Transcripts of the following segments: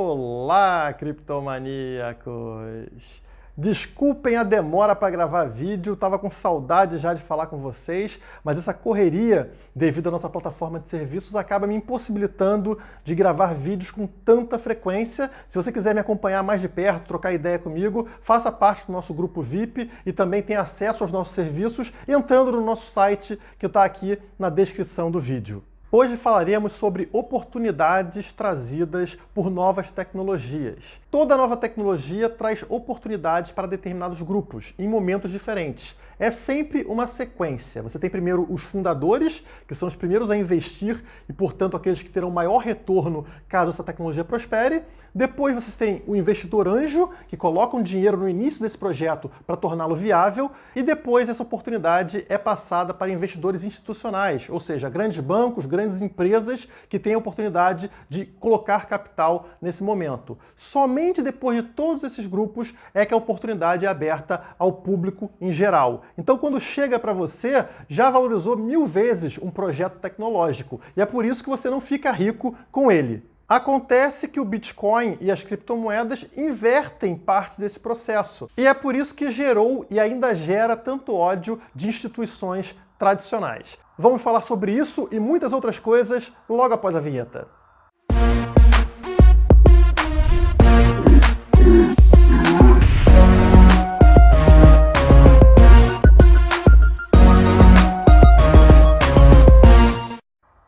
Olá, criptomaníacos! Desculpem a demora para gravar vídeo, estava com saudade já de falar com vocês, mas essa correria, devido à nossa plataforma de serviços, acaba me impossibilitando de gravar vídeos com tanta frequência. Se você quiser me acompanhar mais de perto, trocar ideia comigo, faça parte do nosso grupo VIP e também tem acesso aos nossos serviços entrando no nosso site que está aqui na descrição do vídeo. Hoje falaremos sobre oportunidades trazidas por novas tecnologias. Toda nova tecnologia traz oportunidades para determinados grupos, em momentos diferentes. É sempre uma sequência. Você tem primeiro os fundadores, que são os primeiros a investir e, portanto, aqueles que terão maior retorno caso essa tecnologia prospere. Depois você tem o investidor anjo, que coloca um dinheiro no início desse projeto para torná-lo viável. E depois essa oportunidade é passada para investidores institucionais, ou seja, grandes bancos, grandes empresas que têm a oportunidade de colocar capital nesse momento. Somente depois de todos esses grupos é que a oportunidade é aberta ao público em geral. Então, quando chega para você, já valorizou 1000 vezes um projeto tecnológico. E é por isso que você não fica rico com ele. Acontece que o Bitcoin e as criptomoedas invertem parte desse processo. E é por isso que gerou e ainda gera tanto ódio de instituições tradicionais. Vamos falar sobre isso e muitas outras coisas logo após a vinheta.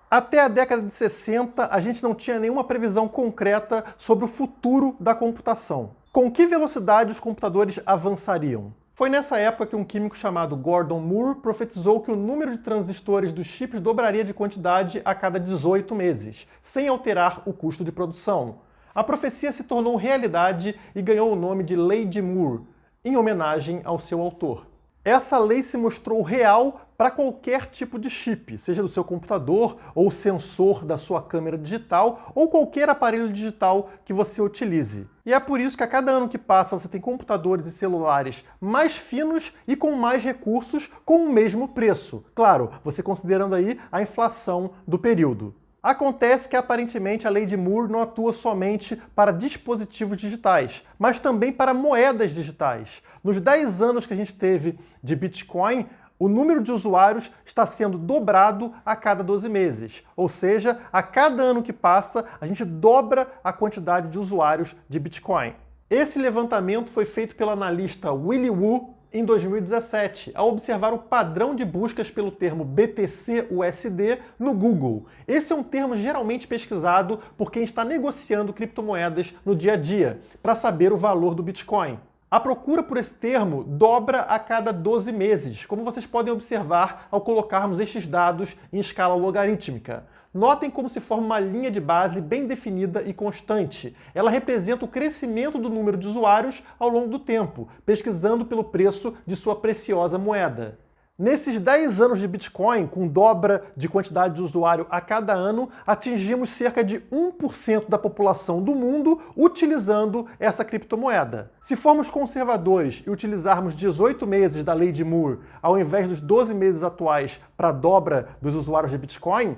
Até a década de 60, a gente não tinha nenhuma previsão concreta sobre o futuro da computação. Com que velocidade os computadores avançariam? Foi nessa época que um químico chamado Gordon Moore profetizou que o número de transistores dos chips dobraria de quantidade a cada 18 meses, sem alterar o custo de produção. A profecia se tornou realidade e ganhou o nome de Lei de Moore, em homenagem ao seu autor. Essa lei se mostrou real para qualquer tipo de chip, seja do seu computador ou sensor da sua câmera digital ou qualquer aparelho digital que você utilize. E é por isso que a cada ano que passa você tem computadores e celulares mais finos e com mais recursos com o mesmo preço. Claro, você considerando aí a inflação do período. Acontece que, aparentemente, a lei de Moore não atua somente para dispositivos digitais, mas também para moedas digitais. Nos 10 anos que a gente teve de Bitcoin, o número de usuários está sendo dobrado a cada 12 meses. Ou seja, a cada ano que passa, a gente dobra a quantidade de usuários de Bitcoin. Esse levantamento foi feito pelo analista Willy Woo em 2017, ao observar o padrão de buscas pelo termo BTC-USD no Google. Esse é um termo geralmente pesquisado por quem está negociando criptomoedas no dia a dia, para saber o valor do Bitcoin. A procura por esse termo dobra a cada 12 meses, como vocês podem observar ao colocarmos estes dados em escala logarítmica. Notem como se forma uma linha de base bem definida e constante. Ela representa o crescimento do número de usuários ao longo do tempo, pesquisando pelo preço de sua preciosa moeda. Nesses 10 anos de Bitcoin, com dobra de quantidade de usuário a cada ano, atingimos cerca de 1% da população do mundo utilizando essa criptomoeda. Se formos conservadores e utilizarmos 18 meses da lei de Moore, ao invés dos 12 meses atuais para a dobra dos usuários de Bitcoin,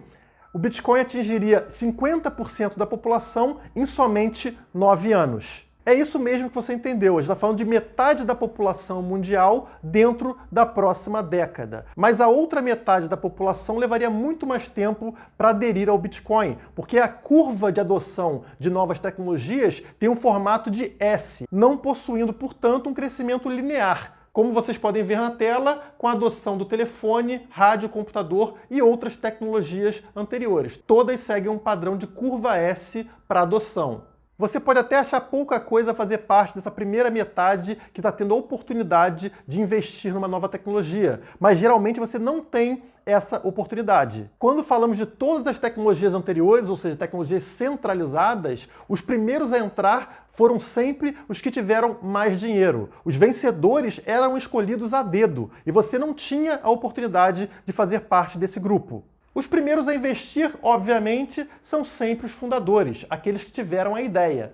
o Bitcoin atingiria 50% da população em somente 9 anos. É isso mesmo que você entendeu, a gente está falando de metade da população mundial dentro da próxima década. Mas a outra metade da população levaria muito mais tempo para aderir ao Bitcoin, porque a curva de adoção de novas tecnologias tem um formato de S, não possuindo, portanto, um crescimento linear, como vocês podem ver na tela, com a adoção do telefone, rádio, computador e outras tecnologias anteriores. Todas seguem um padrão de curva S para adoção. Você pode até achar pouca coisa fazer parte dessa primeira metade que está tendo a oportunidade de investir numa nova tecnologia, mas geralmente você não tem essa oportunidade. Quando falamos de todas as tecnologias anteriores, ou seja, tecnologias centralizadas, os primeiros a entrar foram sempre os que tiveram mais dinheiro. Os vencedores eram escolhidos a dedo e você não tinha a oportunidade de fazer parte desse grupo. Os primeiros a investir, obviamente, são sempre os fundadores, aqueles que tiveram a ideia.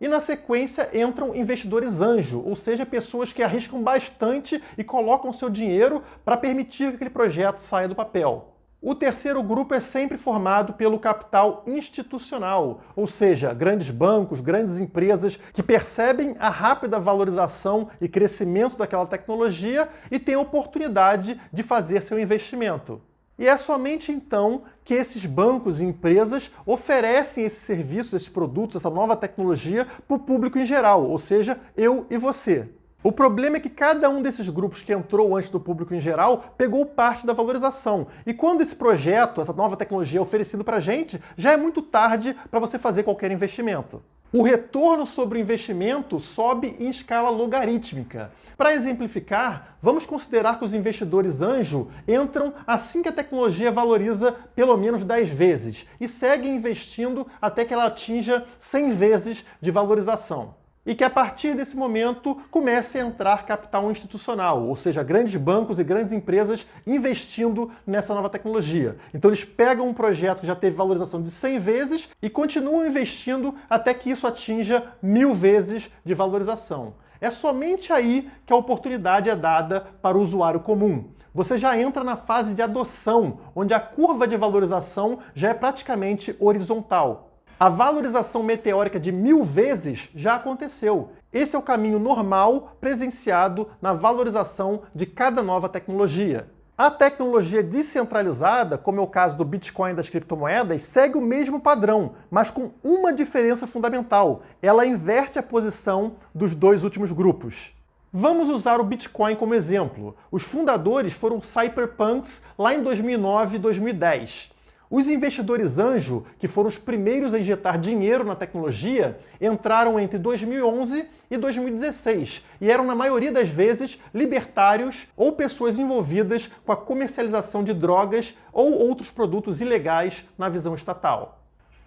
E na sequência entram investidores anjo, ou seja, pessoas que arriscam bastante e colocam seu dinheiro para permitir que aquele projeto saia do papel. O terceiro grupo é sempre formado pelo capital institucional, ou seja, grandes bancos, grandes empresas que percebem a rápida valorização e crescimento daquela tecnologia e têm a oportunidade de fazer seu investimento. E é somente então que esses bancos e empresas oferecem esses serviços, esses produtos, essa nova tecnologia para o público em geral, ou seja, eu e você. O problema é que cada um desses grupos que entrou antes do público em geral pegou parte da valorização. E quando esse projeto, essa nova tecnologia é oferecido para a gente, já é muito tarde para você fazer qualquer investimento. O retorno sobre o investimento sobe em escala logarítmica. Para exemplificar, vamos considerar que os investidores anjo entram assim que a tecnologia valoriza pelo menos 10 vezes e seguem investindo até que ela atinja 100 vezes de valorização. E que a partir desse momento comece a entrar capital institucional, ou seja, grandes bancos e grandes empresas investindo nessa nova tecnologia. Então eles pegam um projeto que já teve valorização de 100 vezes e continuam investindo até que isso atinja 1000 vezes de valorização. É somente aí que a oportunidade é dada para o usuário comum. Você já entra na fase de adoção, onde a curva de valorização já é praticamente horizontal. A valorização meteórica de 1000 vezes já aconteceu. Esse é o caminho normal presenciado na valorização de cada nova tecnologia. A tecnologia descentralizada, como é o caso do Bitcoin e das criptomoedas, segue o mesmo padrão, mas com uma diferença fundamental. Ela inverte a posição dos dois últimos grupos. Vamos usar o Bitcoin como exemplo. Os fundadores foram cypherpunks lá em 2009 e 2010. Os investidores anjo, que foram os primeiros a injetar dinheiro na tecnologia, entraram entre 2011 e 2016 e eram, na maioria das vezes, libertários ou pessoas envolvidas com a comercialização de drogas ou outros produtos ilegais na visão estatal.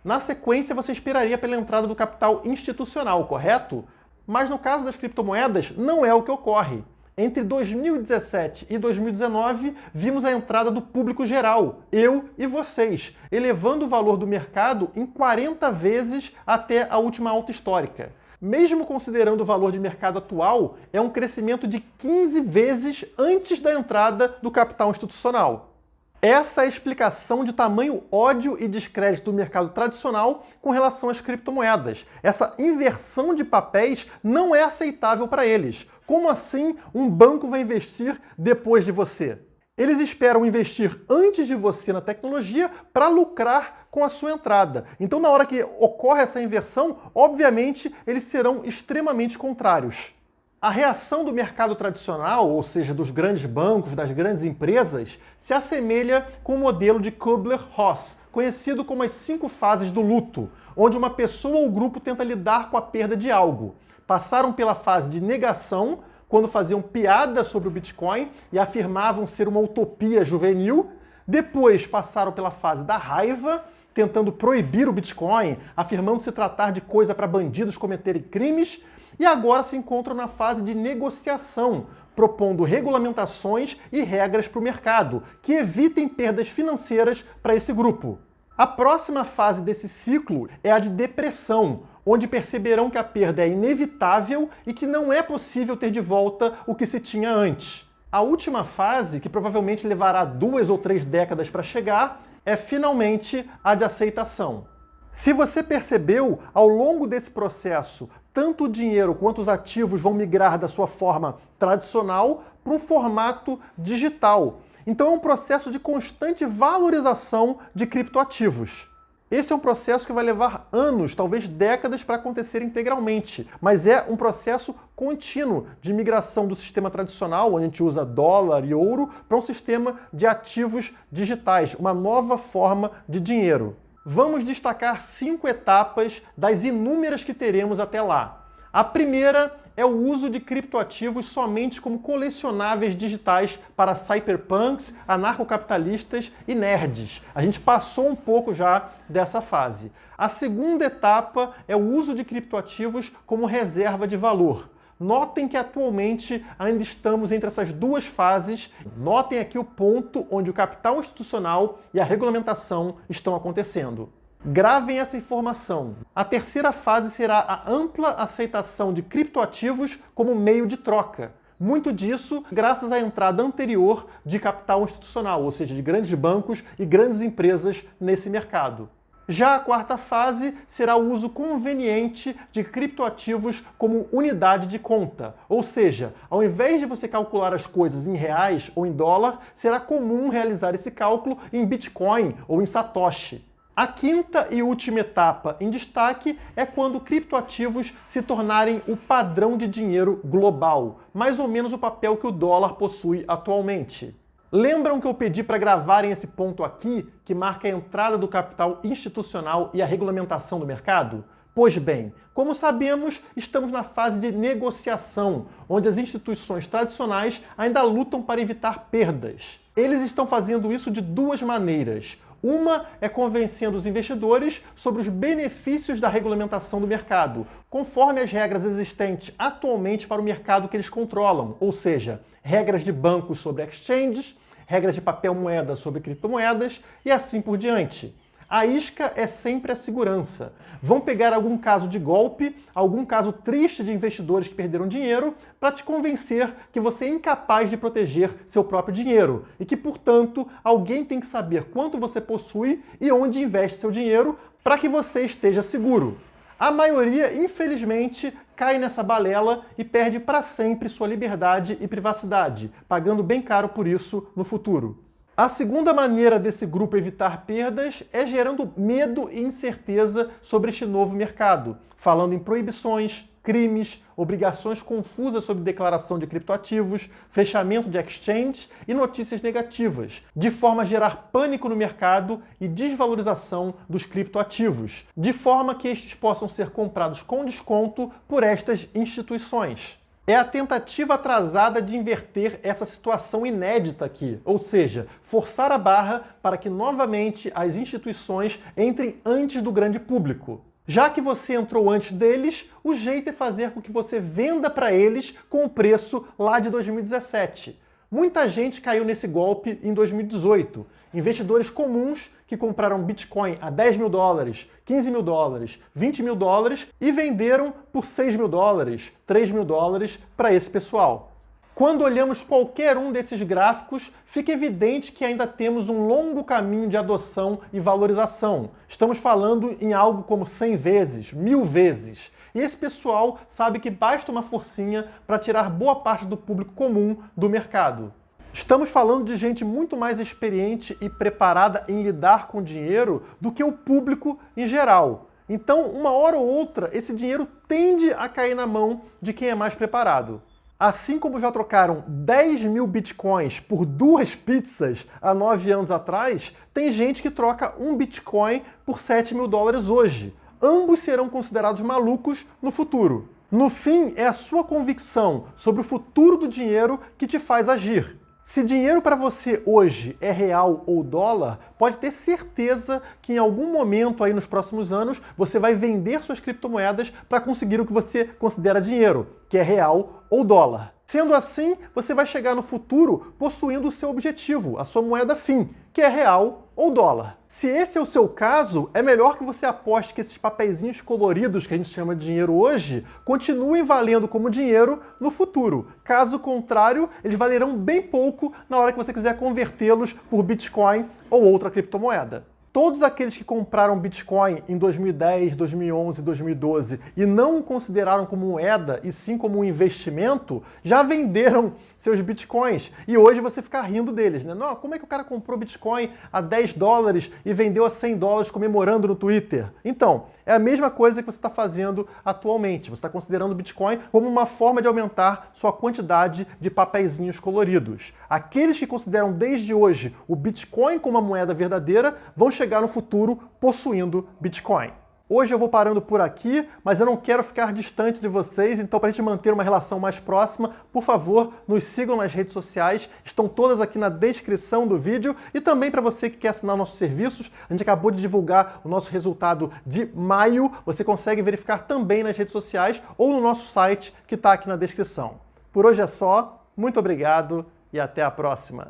Na sequência, você esperaria pela entrada do capital institucional, correto? Mas no caso das criptomoedas, não é o que ocorre. Entre 2017 e 2019, vimos a entrada do público geral, eu e vocês, elevando o valor do mercado em 40 vezes até a última alta histórica. Mesmo considerando o valor de mercado atual, é um crescimento de 15 vezes antes da entrada do capital institucional. Essa é a explicação de tamanho ódio e descrédito do mercado tradicional com relação às criptomoedas. Essa inversão de papéis não é aceitável para eles. Como assim um banco vai investir depois de você? Eles esperam investir antes de você na tecnologia para lucrar com a sua entrada. Então, na hora que ocorre essa inversão, obviamente, eles serão extremamente contrários. A reação do mercado tradicional, ou seja, dos grandes bancos, das grandes empresas, se assemelha com o modelo de Kubler-Ross, conhecido como as 5 fases do luto, onde uma pessoa ou grupo tenta lidar com a perda de algo. Passaram pela fase de negação, quando faziam piada sobre o Bitcoin e afirmavam ser uma utopia juvenil. Depois passaram pela fase da raiva, tentando proibir o Bitcoin, afirmando se tratar de coisa para bandidos cometerem crimes. E agora se encontram na fase de negociação, propondo regulamentações e regras para o mercado, que evitem perdas financeiras para esse grupo. A próxima fase desse ciclo é a de depressão, onde perceberão que a perda é inevitável e que não é possível ter de volta o que se tinha antes. A última fase, que provavelmente levará 2 ou 3 décadas para chegar, é finalmente a de aceitação. Se você percebeu, ao longo desse processo, tanto o dinheiro quanto os ativos vão migrar da sua forma tradicional para um formato digital. Então é um processo de constante valorização de criptoativos. Esse é um processo que vai levar anos, talvez décadas, para acontecer integralmente, mas é um processo contínuo de migração do sistema tradicional, onde a gente usa dólar e ouro, para um sistema de ativos digitais, uma nova forma de dinheiro. Vamos destacar 5 etapas das inúmeras que teremos até lá. A primeira é o uso de criptoativos somente como colecionáveis digitais para cypherpunks, anarcocapitalistas e nerds. A gente passou um pouco já dessa fase. A segunda etapa é o uso de criptoativos como reserva de valor. Notem que atualmente ainda estamos entre essas duas fases. Notem aqui o ponto onde o capital institucional e a regulamentação estão acontecendo. Gravem essa informação. A terceira fase será a ampla aceitação de criptoativos como meio de troca. Muito disso graças à entrada anterior de capital institucional, ou seja, de grandes bancos e grandes empresas nesse mercado. Já a quarta fase será o uso conveniente de criptoativos como unidade de conta. Ou seja, ao invés de você calcular as coisas em reais ou em dólar, será comum realizar esse cálculo em Bitcoin ou em Satoshi. A quinta e última etapa em destaque é quando criptoativos se tornarem o padrão de dinheiro global, mais ou menos o papel que o dólar possui atualmente. Lembram que eu pedi para gravarem esse ponto aqui, que marca a entrada do capital institucional e a regulamentação do mercado? Pois bem, como sabemos, estamos na fase de negociação, onde as instituições tradicionais ainda lutam para evitar perdas. Eles estão fazendo isso de duas maneiras. Uma é convencendo os investidores sobre os benefícios da regulamentação do mercado, conforme as regras existentes atualmente para o mercado que eles controlam, ou seja, regras de bancos sobre exchanges, regras de papel moeda sobre criptomoedas e assim por diante. A isca é sempre a segurança. Vão pegar algum caso de golpe, algum caso triste de investidores que perderam dinheiro, para te convencer que você é incapaz de proteger seu próprio dinheiro e que, portanto, alguém tem que saber quanto você possui e onde investe seu dinheiro para que você esteja seguro. A maioria, infelizmente, cai nessa balela e perde para sempre sua liberdade e privacidade, pagando bem caro por isso no futuro. A segunda maneira desse grupo evitar perdas é gerando medo e incerteza sobre este novo mercado, falando em proibições, crimes, obrigações confusas sobre declaração de criptoativos, fechamento de exchange e notícias negativas, de forma a gerar pânico no mercado e desvalorização dos criptoativos, de forma que estes possam ser comprados com desconto por estas instituições. É a tentativa atrasada de inverter essa situação inédita aqui, ou seja, forçar a barra para que novamente as instituições entrem antes do grande público. Já que você entrou antes deles, o jeito é fazer com que você venda para eles com o preço lá de 2017. Muita gente caiu nesse golpe em 2018. Investidores comuns que compraram Bitcoin a 10 mil dólares, 15 mil dólares, 20 mil dólares e venderam por 6 mil dólares, 3 mil dólares para esse pessoal. Quando olhamos qualquer um desses gráficos, fica evidente que ainda temos um longo caminho de adoção e valorização. Estamos falando em algo como 100 vezes, 1000 vezes. E esse pessoal sabe que basta uma forcinha para tirar boa parte do público comum do mercado. Estamos falando de gente muito mais experiente e preparada em lidar com dinheiro do que o público em geral. Então, uma hora ou outra, esse dinheiro tende a cair na mão de quem é mais preparado. Assim como já trocaram 10 mil bitcoins por 2 pizzas há 9 anos atrás, tem gente que troca um bitcoin por 7 mil dólares hoje. Ambos serão considerados malucos no futuro. No fim, é a sua convicção sobre o futuro do dinheiro que te faz agir. Se dinheiro para você hoje é real ou dólar, pode ter certeza que em algum momento aí nos próximos anos você vai vender suas criptomoedas para conseguir o que você considera dinheiro, que é real ou dólar. Sendo assim, você vai chegar no futuro possuindo o seu objetivo, a sua moeda fim, que é real ou dólar. Se esse é o seu caso, é melhor que você aposte que esses papeizinhos coloridos que a gente chama de dinheiro hoje continuem valendo como dinheiro no futuro. Caso contrário, eles valerão bem pouco na hora que você quiser convertê-los por Bitcoin ou outra criptomoeda. Todos aqueles que compraram Bitcoin em 2010, 2011, 2012 e não o consideraram como moeda e sim como um investimento, já venderam seus Bitcoins. E hoje você fica rindo deles, né? Não, como é que o cara comprou Bitcoin a 10 dólares e vendeu a 100 dólares comemorando no Twitter? Então, é a mesma coisa que você está fazendo atualmente. Você está considerando o Bitcoin como uma forma de aumentar sua quantidade de papeizinhos coloridos. Aqueles que consideram desde hoje o Bitcoin como uma moeda verdadeira vão chegar no futuro possuindo Bitcoin. Hoje eu vou parando por aqui, mas eu não quero ficar distante de vocês, então para a gente manter uma relação mais próxima, por favor, nos sigam nas redes sociais, estão todas aqui na descrição do vídeo, e também para você que quer assinar nossos serviços, a gente acabou de divulgar o nosso resultado de maio, você consegue verificar também nas redes sociais ou no nosso site que está aqui na descrição. Por hoje é só, muito obrigado e até a próxima.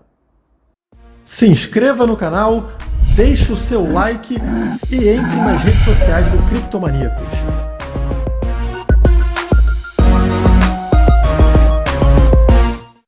Se inscreva no canal, deixe o seu like e entre nas redes sociais do Criptomaníacos.